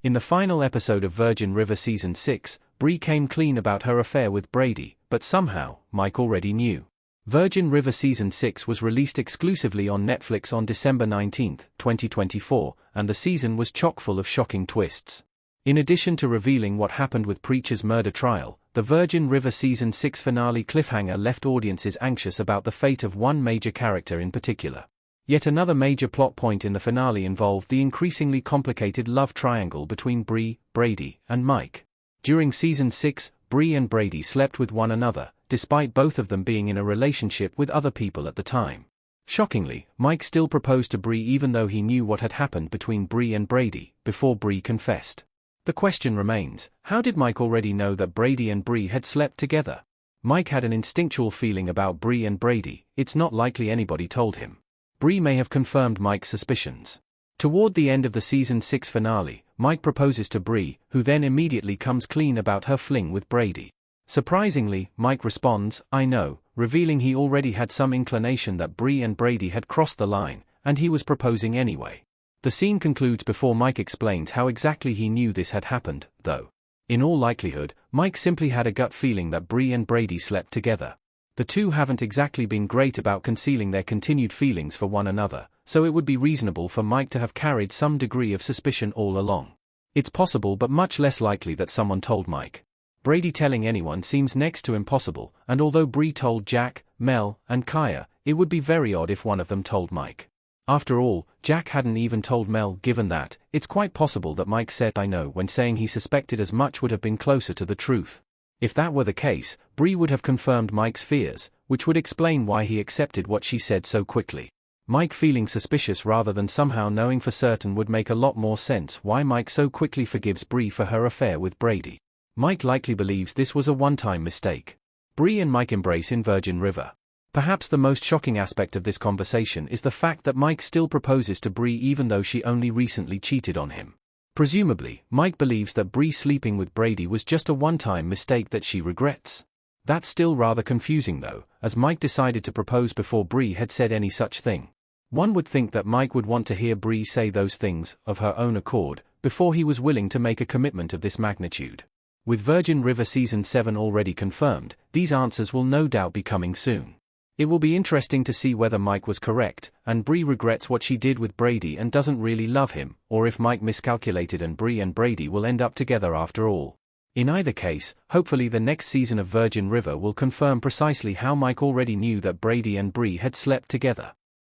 In the final episode of Virgin River Season 6, Brie came clean about her affair with Brady, but somehow, Mike already knew. Virgin River Season 6 was released exclusively on Netflix on December 19, 2024, and the season was chock full of shocking twists. In addition to revealing what happened with Preacher's murder trial, the Virgin River Season 6 finale cliffhanger left audiences anxious about the fate of one major character in particular. Yet another major plot point in the finale involved the increasingly complicated love triangle between Brie, Brady, and Mike. During Season 6, Brie and Brady slept with one another, despite both of them being in a relationship with other people at the time. Shockingly, Mike still proposed to Brie even though he knew what had happened between Brie and Brady, before Brie confessed. The question remains, how did Mike already know that Brady and Brie had slept together? Mike had an instinctual feeling about Brie and Brady, it's not likely anybody told him. Brie may have confirmed Mike's suspicions. Toward the end of the Season 6 finale, Mike proposes to Brie, who then immediately comes clean about her fling with Brady. Surprisingly, Mike responds, "I know," revealing he already had some inclination that Brie and Brady had crossed the line, and he was proposing anyway. The scene concludes before Mike explains how exactly he knew this had happened, though. In all likelihood, Mike simply had a gut feeling that Brie and Brady slept together. The two haven't exactly been great about concealing their continued feelings for one another, so it would be reasonable for Mike to have carried some degree of suspicion all along. It's possible but much less likely that someone told Mike. Brady telling anyone seems next to impossible, and although Brie told Jack, Mel, and Kaya, it would be very odd if one of them told Mike. After all, Jack hadn't even told Mel. Given that, it's quite possible that Mike said "I know" when saying he suspected as much would have been closer to the truth. If that were the case, Brie would have confirmed Mike's fears, which would explain why he accepted what she said so quickly. Mike feeling suspicious rather than somehow knowing for certain would make a lot more sense why Mike so quickly forgives Brie for her affair with Brady. Mike likely believes this was a one-time mistake. Brie and Mike embrace in Virgin River. Perhaps the most shocking aspect of this conversation is the fact that Mike still proposes to Brie even though she only recently cheated on him. Presumably, Mike believes that Brie sleeping with Brady was just a one-time mistake that she regrets. That's still rather confusing though, as Mike decided to propose before Brie had said any such thing. One would think that Mike would want to hear Brie say those things, of her own accord, before he was willing to make a commitment of this magnitude. With Virgin River Season 7 already confirmed, these answers will no doubt be coming soon. It will be interesting to see whether Mike was correct, and Brie regrets what she did with Brady and doesn't really love him, or if Mike miscalculated and Brie and Brady will end up together after all. In either case, hopefully the next season of Virgin River will confirm precisely how Mike already knew that Brady and Brie had slept together.